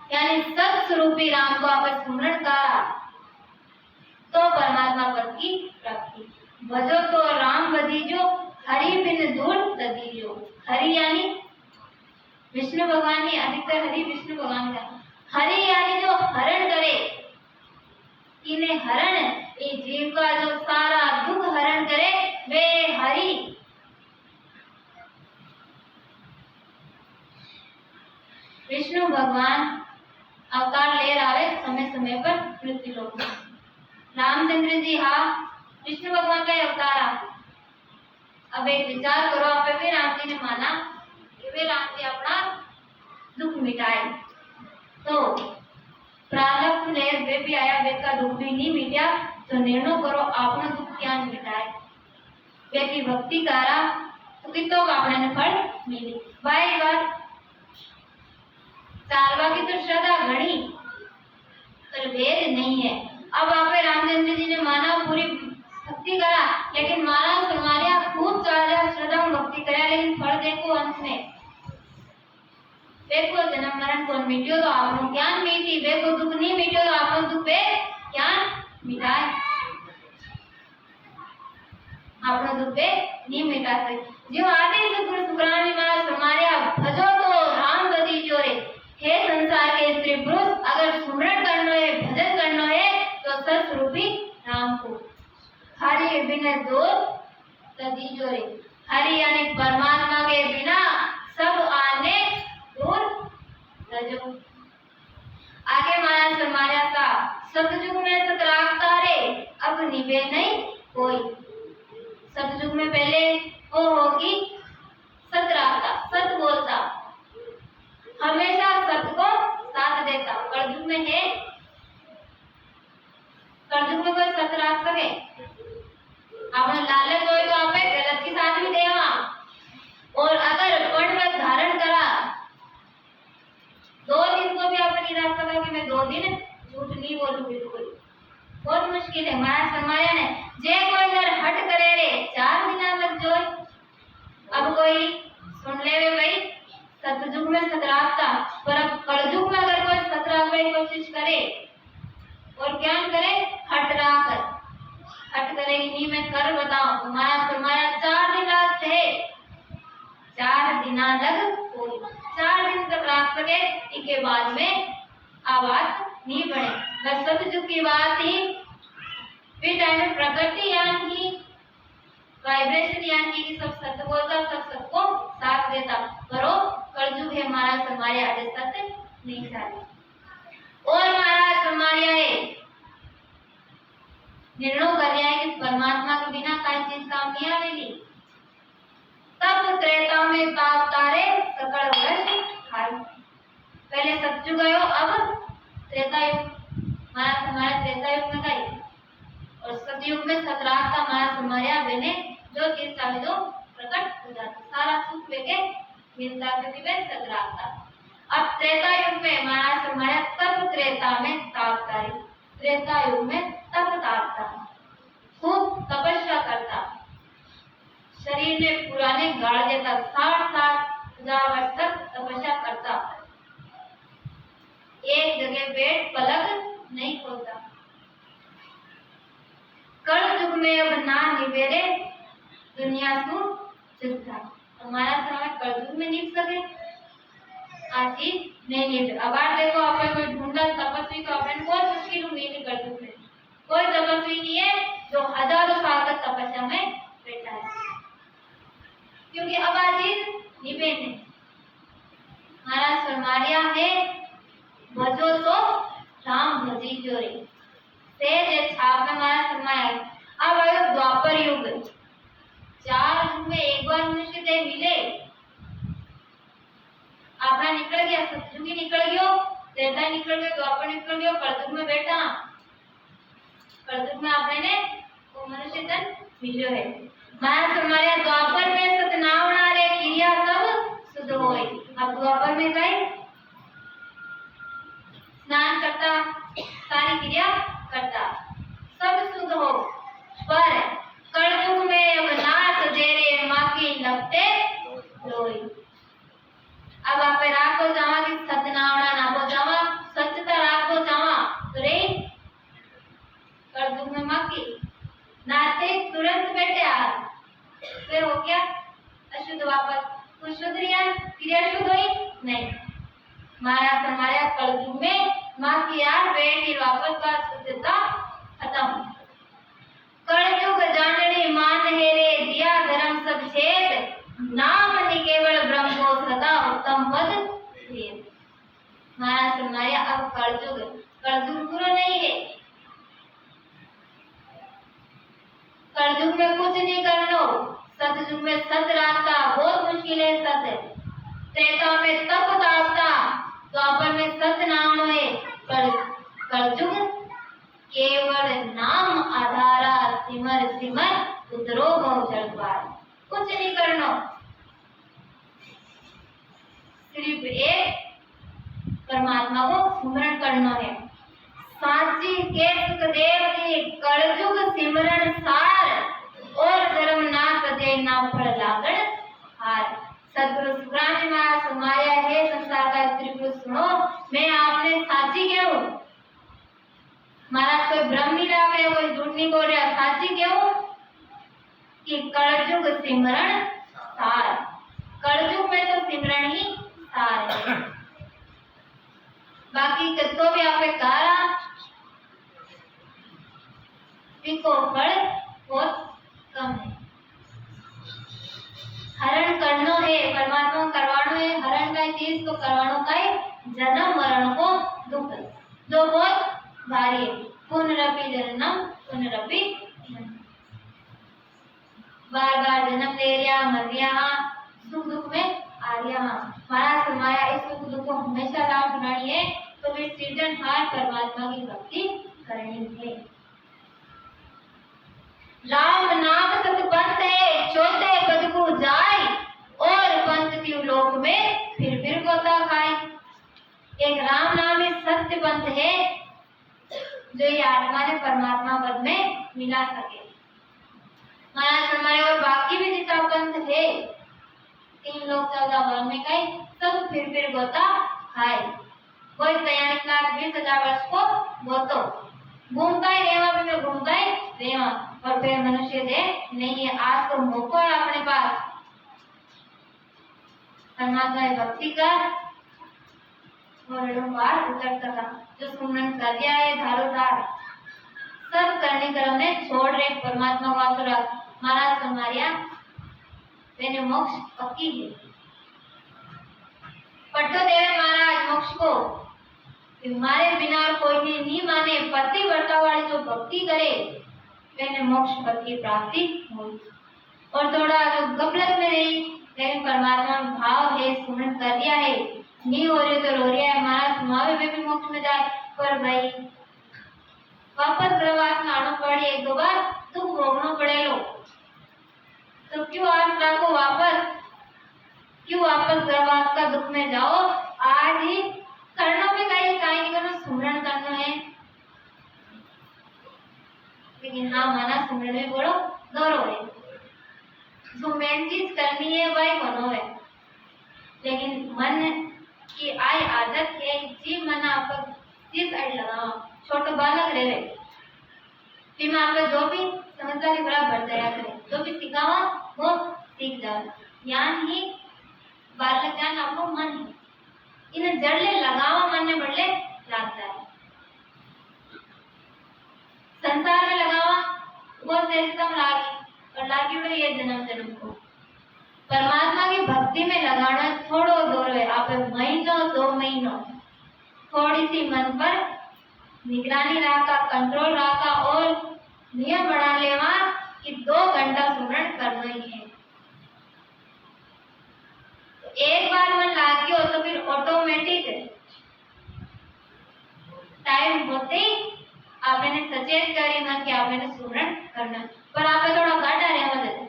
A: यानी सत स्वरूपी राम को आप स्मरण करा तो परमात्मा पद की प्राप्ति। भजो तो राम भजीजो, हरि बिन दूर तजीजो। हरि यानी विष्णु भगवान ही, अधिकतर हरि विष्णु भगवान का। हरि यानी जो हरण करे, इन्हें हरण, ये जीव का जो सारा दुख हरण करे वे हरि। विष्णु भगवान अवतार ले रहे समय समय पर पृथ्वी लोक में। रामचंद्र जी हाँ विष्णु भगवान का अवतार। अब एक विचार करो, आप भी राम जी ने माना कि वे राम जी अपना दुख मिटाए, तो प्रारब्ध ले वे भी आया, वे का दुख भी नहीं मिटा, तो निर्णय करो अपना दुख क्या मिटाए। वे की भक्ति करा तो कितो आपने फल मिले। बाई बार चालवा की तो श्रद्धा घनी पर भेद नहीं है। अब आप रामचंद्र जी ने माना, पूरी भक्ति करा, लेकिन महाराज फरमाया खूब चाला श्रद्धा भक्ति करा, लेकिन फल देखो अंत में देखो जन्म मरण को मिट्यो तो आपको ज्ञान मिटी, देखो दुख नहीं मिट्यो तो आपको दुख पे ज्ञान मिटाए, आपको दुख पे नहीं मिटा सके। जो आगे सतगुरु सुखराम जी महाराज फरमाया भजो तो राम भजीजो रे। हे संसार के स्त्री पुरुष, अगर सुमरण करना है, भजन करना है तो सत्स्वरूपी राम को। हरि बिन दूर तजीजो रे। हरि यानी परमात्मा के बिना सब आने दूर तजो। आगे महाराज फरमाया था सतयुग में सतरागता रे, अब निभे नहीं कोई। सतयुग में पहले वो होगी सतरागता, सत बोलता, हमेशा सत्य को साथ देता। कलयुग में है, कलयुग में कोई सत्य रख सके? आपने लालच हो तो आप गलत के साथ भी देवा, और अगर पढ़ धारण करा 2 दिन को भी आपने नहीं रख सका कि मैं 2 दिन झूठ नहीं बोलूं, बिल्कुल बहुत मुश्किल है। महाराज फरमाया ने जे कोई अगर हट करे रे 4 दिन लग जोई। अब कोई सुन ले वे भाई सतयुग में सतरागता, पर अब कलयुग में अगर कोई सतरागने की कोशिश करे और क्या करे हट रहा कर, हट करेगी नहीं मैं कर बताऊं। तुम्हारा फरमाया 4 दिन लास्ट है, 4 दिन लग कोई 4 दिन तक रख सके, इसके बाद में आवाज नहीं बढ़े। बस सतयुग की बात ही फिर टाइम में प्रकृति यानी कि वाइब्रेशन यानी कि सब सत्य बोलता, सब सबको साथ देता, करो कलयुग है महाराज हमारे आगे सत्य नहीं सारे। और महाराज हमारे निर्णय कर रहा है कि परमात्मा के बिना कोई चीज काम नहीं आवेगी। तब त्रेता में ताप तारे सकल वर्ष खाई। पहले सतयुग आयो, अब त्रेता युग। महाराज हमारे त्रेता युग में गए और सतयुग में सतराग का महाराज हमारे बने जो चीज चाहे जो प्रकट हो जाता, सारा सुख लेके मिलता क्योंकि वे सतराग था। अब त्रेता युग में महाराज हमारे तब त्रेता में ताप तारे, त्रेता युग में तप तापता, खूब तपस्या करता, शरीर ने पुराने गाड़ देता, 60,000 वर्ष तक तपस्या करता, एक जगह बैठ पलक नहीं खोलता। कल युग में अब ना निवेरे दुनिया सु चिंता, हमारा समय कल युग में निभ सके आज ही नहीं निभ। अब आप देखो आपने कोई ढूंढा तपस्वी तो अपन बहुत मुश्किल नहीं निकल सकते। कोई तपस्वी नहीं है जो हजारों साल तक तपस्या में बैठा है, क्योंकि अब आज ही निभे नहीं। महाराज फरमाया है भजो तो राम भजी जोरे से छाप में महाराज फरमाया। अब आयो द्वापर युग, 4 युग में एक बार मनुष्य देह मिले, आपना निकल गया, सतयुग निकल गयो, त्रेता निकल गयो, द्वापर निकल गयो, कलयुग में बैठा, कलयुग में आपने ने वो मनुष्य तन मिलो है। महाराज हमारे द्वापर में सतनावना रे क्रिया सब शुद्ध होए। अब द्वापर में गए स्नान करता, सारी क्रिया करता, सब शुद्ध हो, पर कलयुग में अब नाथ देरे माँ की लगते लोई। अब आप रात को जावा कि सतनावना ना को जावा, सच्चता रात को जावा तो रे कलयुग में माँ की नाते तुरंत बैठे आ, फिर हो गया अशुद्ध वापस, कुछ शुद्ध क्रिया शुद्ध हुई नहीं। महाराज हमारे कलयुग में माँ की यार बैठ वापस का शुद्धता खत्म। कलयुग जाननी मान है रे दिया धर्म सब छेद, नाम नि केवल ब्रह्म को सदा उत्तम पद भेद। महाराज हमारे अब कलयुग पूरा नहीं है, कलयुग में कुछ नहीं करना, सतयुग में सत रास्ता बहुत मुश्किल है सत, त्रेता में तप तापता, द्वापर में सत नाम है, कलयुग केवल नाम आधारा सिमर सिमर उतरो बहु जड़पार। कुछ नहीं करना, सिर्फ एक परमात्मा को स्मरण करना है। साची के सुखदेव जी कलयुग सिमरन सार, और धर्म ना सजे ना फल लागण हार। सदगुरु सुखराम जी महाराज समाया है संसार का त्रिपुर सुनो, मैं आपने साची कहूं, महाराज कोई भ्रम नहीं ला रहे, कोई झूठ नहीं बोल रहा, साची क्यों कि कलयुग सिमरण सार, कलयुग में तो सिमरण ही सार है, बाकी तो भी आपे कारा पिको फल बहुत कम है। हरण करनो है परमात्मा करवानो है, हरण का चीज तो करवानो का है, जन्म मरण को दुख जो बहुत भारी है, पुनरपि जन्म पुनरपि बार बार जन्म ले लिया, मर गया, सुख दुख में आ गया। महाराज फरमाया इस सुख दुख को हमेशा लाभ उठानी है तो वे सृजनहार परमात्मा की भक्ति करनी है। राम नाम सत पंथ है चौथे पद को जाए, और पंथ की लोक में फिर गोता खाए। एक राम नाम ही सत्य पंथ है जो ये आत्मा ने परमात्मा पद में मिला सके। महाराज हमारे और बाकी भी जितना पंथ है 3 लोग 14 वन में गए, सब फिर गोता खाए। कोई 43,20,000 वर्ष को गोतो घूमता ही रेवा में घूमता ही रेवा, और फिर मनुष्य दे नहीं है। आज तो मौका है अपने पास, परमात्मा की भक्ति कर और बार उतर सका, जो सुमरन कर दिया है धारोधार सब करने कर्म ने छोड़ रहे परमात्मा को आसरा महाराज फरमाया मैंने मोक्ष पक्की है। पट्टो देवे महाराज मोक्ष को मारे बिना कोई ने नहीं माने पतिव्रता वाली जो भक्ति करे मैंने मोक्ष पद की प्राप्ति हुई। और थोड़ा जो गफलत में रही लेकिन परमात्मा में भाव है सुमरन कर दिया है नहीं हो रही तो रो रहा है महाराज समावे में भी मोक्ष में जाए पर भाई वापस ग्रहवास में आना पड़े एक दो बार दुख भोगना पड़े लो तो क्यों आस रखो वापस ग्रहवास का दुख में जाओ। आज ही करना भी कहीं नहीं करना सुमरन करना है लेकिन हाँ माना सुमरन में बोलो दोनों है जो मेन चीज करनी है वही बनो है लेकिन मन की आई आदत है जीव मन आप चीज अड़ लगाओ छोटो बालक रहे फिर मैं आप जो भी समझदारी बराबर दया करे जो भी सिखावा वो सीख जाओ ज्ञान ही बालक ज्ञान आपको मन है इन्हें जड़ले लगावा मन में बढ़ले लागता है संसार में लगावा वो सिस्टम लागी और लागी उड़े ये जन्म को परमात्मा की भक्ति में लगाना थोड़ो दूर है आप महीनों 2 महीनों थोड़ी सी मन पर निगरानी रखा कंट्रोल रखा और नियम बना लेवा कि 2 घंटा सुमरन करना ही है। तो एक बार मन लाग गयो तो फिर ऑटोमेटिक टाइम होते ही आपने सचेत करी मन कि आपने सुमरन करना पर आप थोड़ा गाढ़ा रहवा देते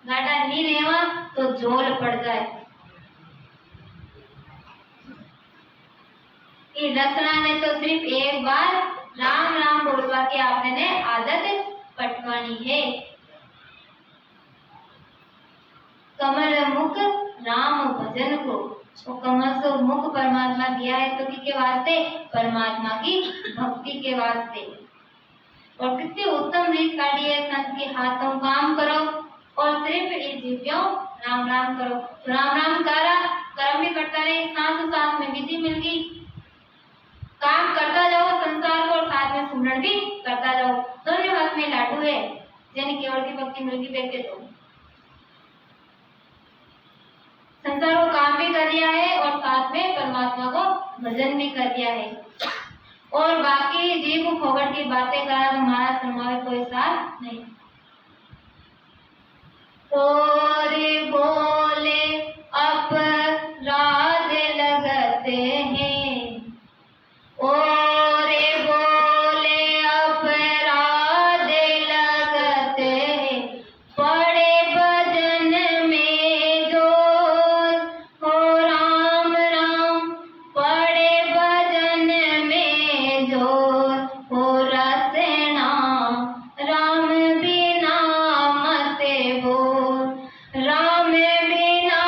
A: गाढ़ा नहीं रहवा तो जोर पड़ जाए। ये रचना ने तो सिर्फ एक बार राम राम बोलवा के आपने आदत पटवानी है। कमल मुख राम भजन को वो कमल से मुख परमात्मा दिया है तो किसके वास्ते परमात्मा की भक्ति के वास्ते। और कितनी उत्तम रीत काढ़ी है संत के हाथों काम करो और सिर्फ इस जीव्यों राम राम करो तो राम राम करा कर्म भी करता रहे सांस में विधि मिल गई काम करता जाओ संसार को और साथ में सुमरन भी करता जाओ दोनों हाथ में लाडू है जिन्हें केवल की भक्ति मिल गई बैठे तो संसार को काम भी कर दिया है और साथ में परमात्मा को भजन भी कर दिया है और बाकी जीव को फोगट की बातें करा तो हमारा समावे कोई साथ नहीं। और बोले अपराध लगते हैं और बोले अपराध लगते हैं पड़े भजन में जो हो राम राम पड़े भजन में जो हो रसना राम बिना मत बोल राम बिना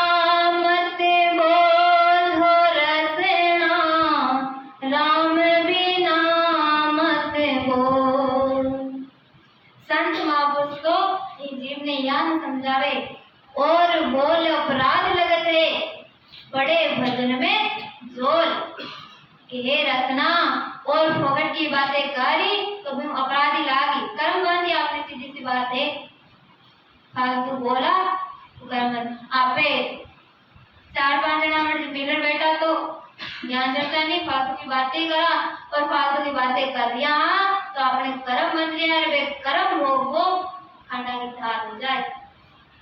A: मत बोल हो रसना राम बिना मत बोल। संत महापुरुष को ये जीव ने याद समझावे और बोल अपराध लगते बड़े भजन में जोर कि हे रसना और फोगट की बातें करी तो भी अपराधी लागी कर्म बंदी आपने सीधी सी बात है फालतू बोला कर्म आपे 4-5 जना मिलर बैठा तो ज्ञान चर्चा नहीं फालतू की बातें करा और फालतू की बातें कर दिया तो आपने कर्म बन लिया रे कर्म वो खाना की धार हो जाए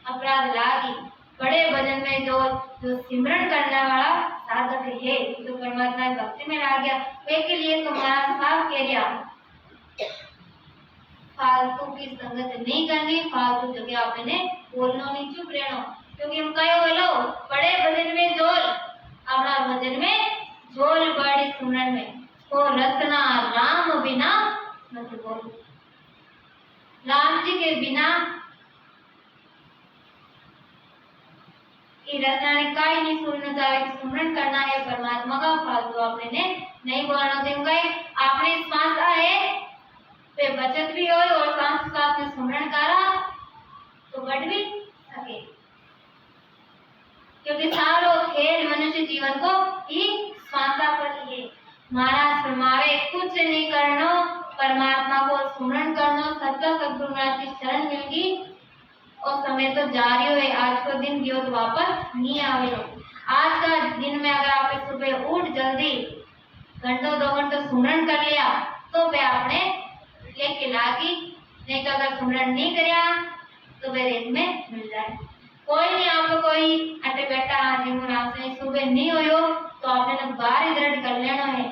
A: अपराध लागी बड़े भजन में जो सिमरन करने वाला साधक है जो परमात्मा की भक्ति में आ गया वे के लिए तुम्हारा साफ कह दिया फालतू की संगत नहीं करनी फालतू जगह आपने बोलना नहीं चुप रहना क्योंकि हम कहे बोलो बड़े भजन में जोर अपना भजन में जोर बड़ी सुमरन में को रसना राम बिना मत बोल राम जी के बिना रचना ने काई नहीं सुनना चाहे सुमरन करना है परमात्मा का फालतू आपने नहीं बोलना देंगे आपने श्वास है पे बचत भी हो और सांस साथ में सुमरन करा तो बढ़ भी सके क्योंकि सारो खेल मनुष्य जीवन को ही श्वासा पर ही महाराज फरमावे कुछ नहीं करना परमात्मा को सुमरण करनो सच्चा सद्गुरु महाराज की शरण मिलगी और समय तो जा रही है। आज को दिन दियो तो वापस नहीं आवेलो। आज का दिन में अगर आप सुबह उठ जल्दी घंटों 2 घंटों सुमरण कर लिया तो वे आपने लेके लागी, नहीं तो अगर सुमरण नहीं करया तो वे रेत में मिल जाए। कोई नहीं आपको कोई अटे बैठा आपसे सुबह नहीं होयो तो आपने बाहर ही दृढ़ कर लेना है।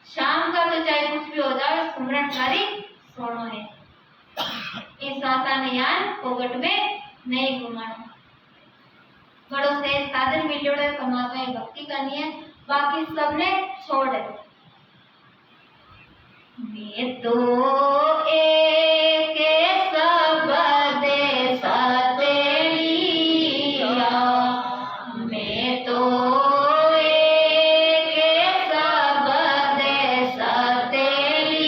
A: शाम का तो चाहे कुछ भी हो जाए सुमरण करी सोना है। इस आसान यान पोगट में नहीं घुमाना। बड़ो से साधन मिलियो है परमात्मा की भक्ति करनी है, बाकी सबने छोड़ दे। मैं तो एक शब्द सतेलिया, मैं तो एक शब्द सतेलिया,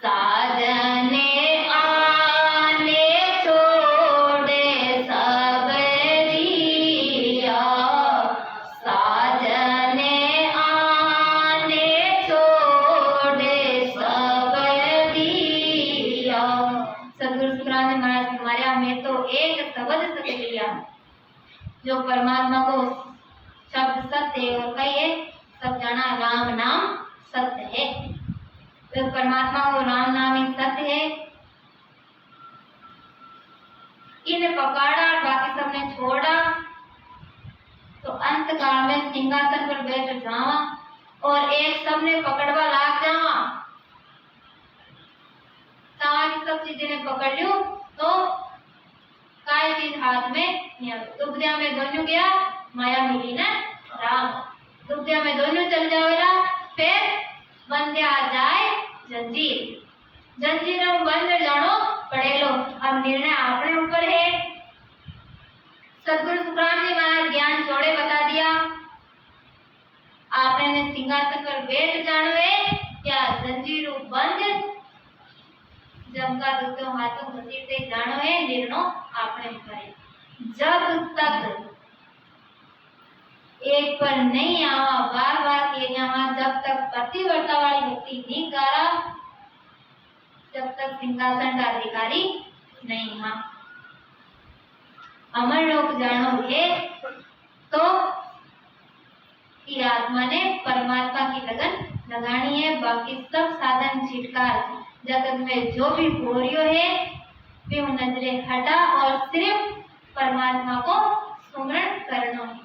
A: साजने आने छोड़े सबरिया, साजने आने छोड़े सबरिया। सदगुरु शुक्रानंद महाराज ने मारा मैं तो एक शब्द सतेलिया, जो परमात्मा को शब्द सत्य है और कहिए सब जाना राम नाम सत्य है। तो परमात्मा को राम नाम ही सत्य है। इन्हें पकड़ा और बाकी सबने छोड़ा तो अंत काल में सिंहासन पर बैठ जावा और एक सबने पकड़वा लाग जावा। सारी सब चीजें ने पकड़ लियो तो काय चीज हाथ में नहीं आवे। दुबदिया में दोनों गया माया मिली ना राम, दुबदिया में दोनों चल जावेला फिर बंदे आ जाए जंजीर, जंजीर में बंद जानो पड़ेलो। अब निर्णय अपने ऊपर है। सदगुरु शुक्रानंद जी महाराज ज्ञान छोड़े बता दिया आपने सिंहासन पर बैठ जानो है क्या जंजीरों बंद जमका दूसरे हाथों घसीटते जानो है। निर्णय आपने ऊपर है। जब तक एक पर नहीं आवा बार बार किए जावा, जब तक प्रतिवर्ता वाली भक्ति नहीं करा जब तक सिंहासन का अधिकारी नहीं हुआ। अमर लोक जानो है तो कि आत्मा ने परमात्मा की लगन लगानी है। बाकी सब साधन छिटकार जगत में जो भी हो रही है वे नजरे हटा और सिर्फ परमात्मा को सुमरण करना है।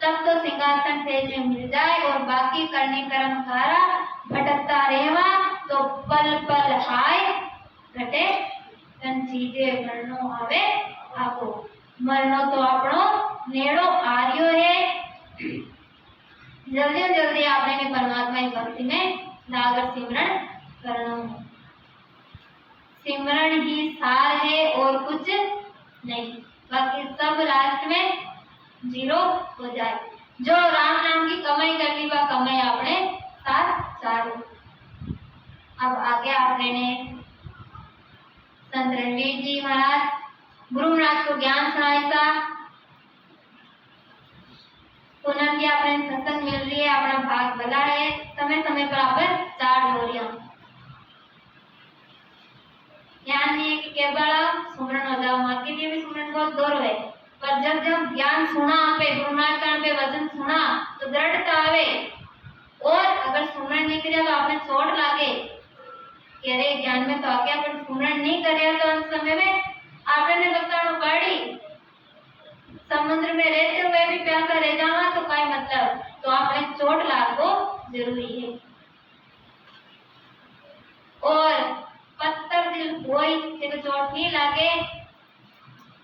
A: तब तो सिंहासन सेज में मिल जाए और बाकी करने कर्म कारा भटकता रहेवा तो पल पल आए घटे तन चीजे मरणो आवे आपो। मरणो तो आपनो नेड़ो आर्यो है। जल्दी जल्दी आपने परमात्मा की भक्ति में लागर सिमरण करना है। सिमरण ही सार है और कुछ नहीं, बाकी सब लास्ट में जीरो हो जाए। जो राम नाम की कमाई कर ली वह कमाई आपने साथ चालू। अब आगे आपने संत रणवीर जी महाराज गुरु महाराज को ज्ञान सुनाया था। पुनः की आपने सत्संग मिल रही है, अपना भाग बदला है। समय समय पर आप 4 डोरियां ज्ञान नहीं है कि केवल सुमरण हो जाओ, माँ के लिए भी सुमरण बहुत दूर है। पर जब जब ज्ञान सुना पे गुरु महाराज पे वचन सुना तो दृढ़ता आवे। और अगर सुमरण नहीं करिया तो आपने चोट लागे कि अरे ज्ञान में तो आके अपन सुमरण नहीं करिया तो उस समय में आपने बताना पड़ी। समुद्र में रहते हुए भी प्यासा रह जावा तो कोई मतलब, तो आपने चोट लागो जरूरी है। और पत्थर दिल कोई से चोट नहीं लागे,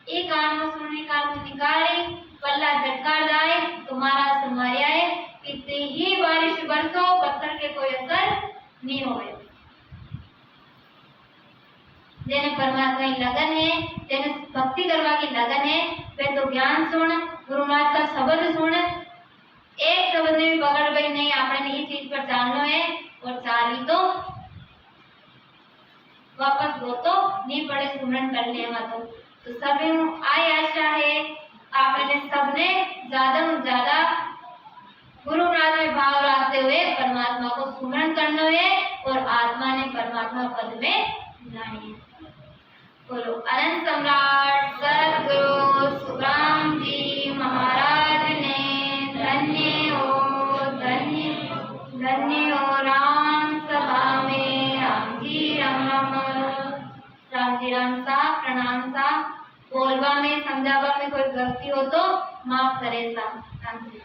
A: एक कान में सुनने कान में निकाली पल्ला झटका जाए तुम्हारा सुमारिया है। कितनी ही बारिश बरसो पत्थर के कोई असर नहीं होवे। जेने परमात्मा की लगन है, जेने भक्ति करवा की लगन है, वे तो ज्ञान सुन गुरु महाराज का शब्द सुन। एक शब्द में भी पकड़ गई नहीं आपने ये चीज पर चालना है और चाली तो वापस वो तो नहीं पड़े सुमरण कर ले। तो सभी आई आशा है आपने सबने ज्यादा से ज्यादा गुरु महाराज में भाव रखते हुए परमात्मा को सुमरण करना है। परमात्मा पद में जानिए। बोलो अनंत सम्राट सद्गुरु सुखराम जी महाराज ने धन्य हो, धन्य धन्य हो। राम सभा में राम जी राम राम, राम जी राम सा, प्रणाम सा। बोलवा में समझावा में कोई गलती हो तो माफ करे सा। राम जी।